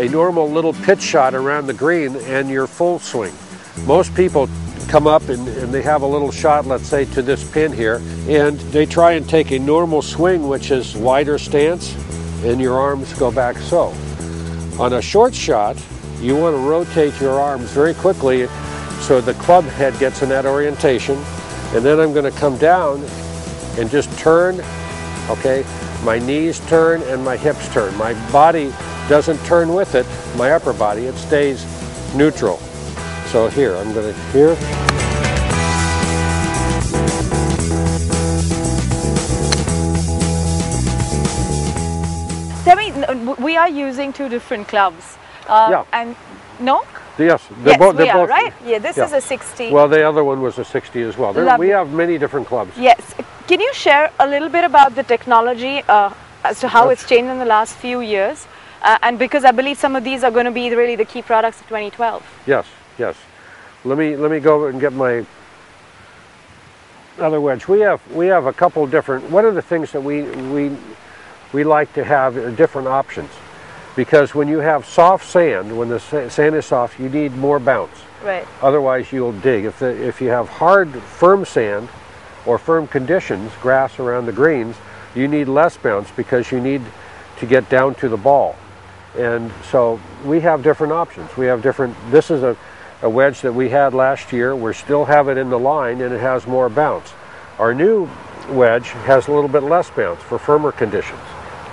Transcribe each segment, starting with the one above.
a normal little pitch shot around the green and your full swing. Most people come up and they have a little shot, let's say to this pin here, and they try and take a normal swing, which is wider stance, and your arms go back so. On a short shot, you want to rotate your arms very quickly so the club head gets in that orientation, and then I'm going to come down and just turn, okay? My knees turn and my hips turn. My body doesn't turn with it, my upper body, it stays neutral. So here, I'm going to, here. Tell me, we are using two different clubs. Yeah. And no? Yes, Yes, both, we are, both, right? Yeah, this is a 60. Well, the other one was a 60 as well. Lovely. We have many different clubs. Yes. Can you share a little bit about the technology as to how it's changed in the last few years? And because I believe some of these are going to be really the key products of 2012. Yes, yes. Let me go and get my other wedge. We have a couple different. One of the things that we like to have are different options, because when you have soft sand, when the sand is soft, you need more bounce. Right. Otherwise, you'll dig. If you have hard, firm sand or firm conditions, grass around the greens, you need less bounce because you need to get down to the ball. And so we have different options. We have different. This is a wedge that we had last year. We still have it in the line, and it has more bounce. Our new wedge has a little bit less bounce for firmer conditions.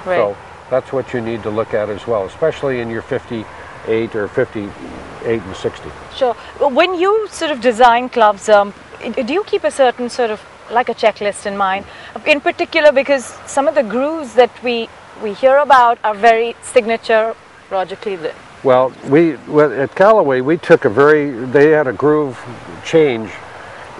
Right. So that's what you need to look at as well, especially in your 58 or 58 and 60. Sure. When you sort of design clubs, do you keep a certain sort of like a checklist in mind? In particular, because some of the grooves that we hear about are very signature Roger Cleveland. Well, at Callaway, we took they had a groove change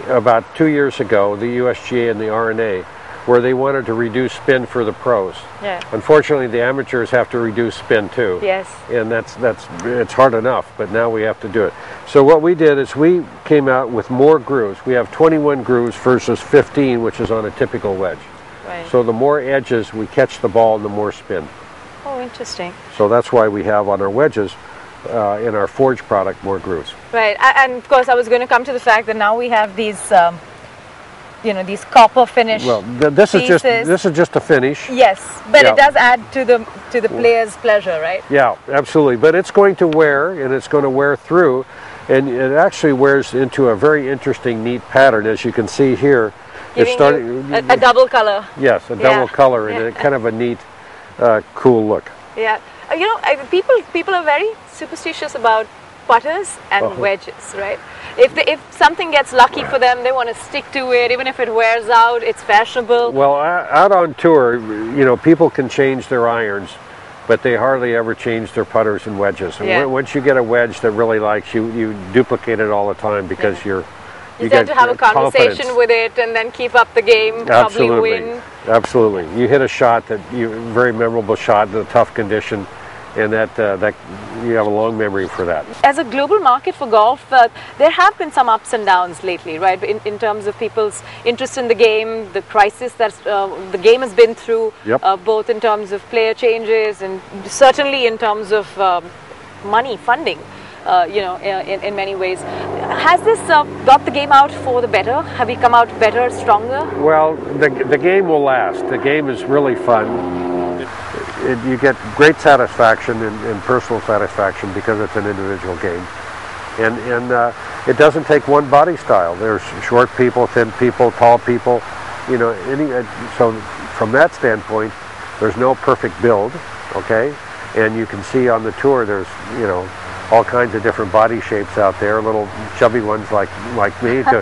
about 2 years ago, the USGA and the RNA, where they wanted to reduce spin for the pros. Yeah. Unfortunately, the amateurs have to reduce spin too. Yes. And it's hard enough, but now we have to do it. So what we did is we came out with more grooves. We have 21 grooves versus 15, which is on a typical wedge. Right. So the more edges we catch the ball, the more spin. Oh, interesting. So that's why we have on our wedges, in our Forge product, more grooves. Right, and of course I was going to come to the fact that now we have these, these copper finish. Well, this is just a finish. Yes, but it does add to the player's pleasure, right? Yeah, absolutely. But it's going to wear, and it's going to wear through, and it actually wears into a very interesting, neat pattern, as you can see here. Giving you a double color. Yes, a double color, and kind of a neat, cool look. Yeah, people are very superstitious about putters and wedges, right? If something gets lucky for them, they want to stick to it, even if it wears out. It's fashionable. Well, out on tour, people can change their irons, but they hardly ever change their putters and wedges. And once you get a wedge that really likes you, you duplicate it all the time because you tend to have a conversation with it and then keep up the game, probably win. Absolutely. You hit a shot very memorable shot in a tough condition, and that you have a long memory for that. As a global market for golf, there have been some ups and downs lately, right? In terms of people's interest in the game, the crisis that the game has been through, both in terms of player changes and certainly in terms of money, funding. In many ways. Has this got the game out for the better? Have we come out better, stronger? Well, the game will last. The game is really fun. You get great satisfaction and personal satisfaction because it's an individual game. And it doesn't take one body style. There's short people, thin people, tall people. So from that standpoint, there's no perfect build, okay? And you can see on the tour there's, all kinds of different body shapes out there, little chubby ones like me, to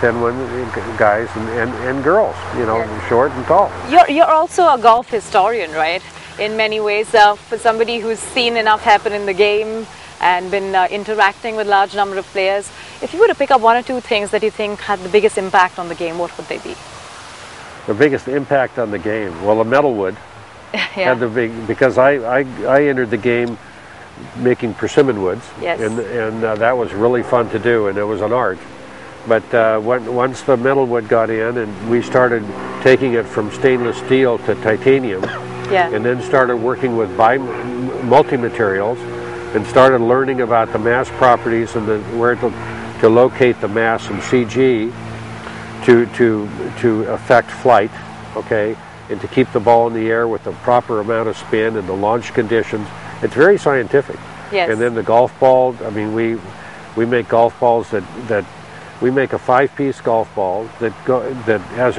thin ones, guys and girls, short and tall. You're also a golf historian, right? In many ways, for somebody who's seen enough happen in the game and been interacting with a large number of players, if you were to pick up one or two things that you think had the biggest impact on the game, what would they be? The biggest impact on the game? Well, the metalwood. Had the because I entered the game making persimmon woods, and that was really fun to do, and it was an art. But once the metalwood got in, and we started taking it from stainless steel to titanium, and then started working with multi-materials and started learning about the mass properties and where to locate the mass and CG to affect flight, okay, and to keep the ball in the air with the proper amount of spin and the launch conditions. It's very scientific. Yes. And then the golf ball, I mean, we make golf balls that we make a 5-piece golf ball that has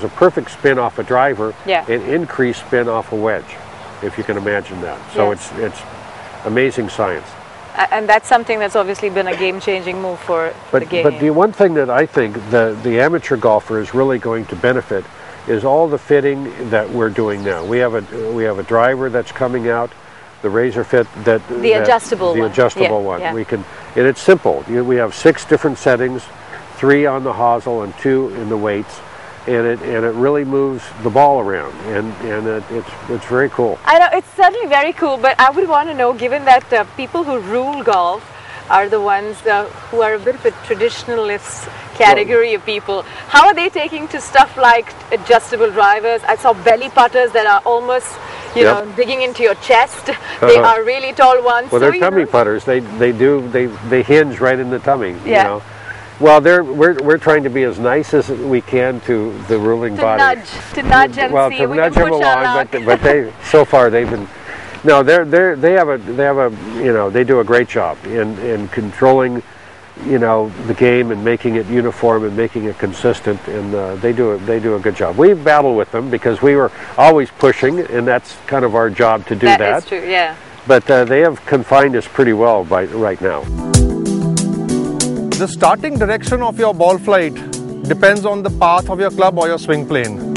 a perfect spin off a driver and increased spin off a wedge, if you can imagine that. So it's amazing science. And that's something that's obviously been a game-changing move for the game. But the one thing that I think the amateur golfer is really going to benefit is all the fitting that we're doing now. We have a driver that's coming out, the razor fit the adjustable one. Yeah. We can, and it's simple. We have 6 different settings, 3 on the hosel and 2 in the weights, and it really moves the ball around, and it's very cool. I know it's certainly very cool, but I would want to know, given that people who rule golf are the ones who are a bit of a traditionalist category of people, how are they taking to stuff like adjustable drivers? I saw belly putters that are almost digging into your chest. They are really tall ones. Well, they're tummy putters. They hinge right in the tummy. Yeah. You know. Well, we're trying to be as nice as we can to the ruling body. To nudge and well, see. to nudge them along, but so far they've been. No, they do a great job in controlling, the game and making it uniform and making it consistent, and they do a good job. We battle with them because we were always pushing, and that's kind of our job to do that. That is true, yeah. But they have confined us pretty well right now. The starting direction of your ball flight depends on the path of your club or your swing plane.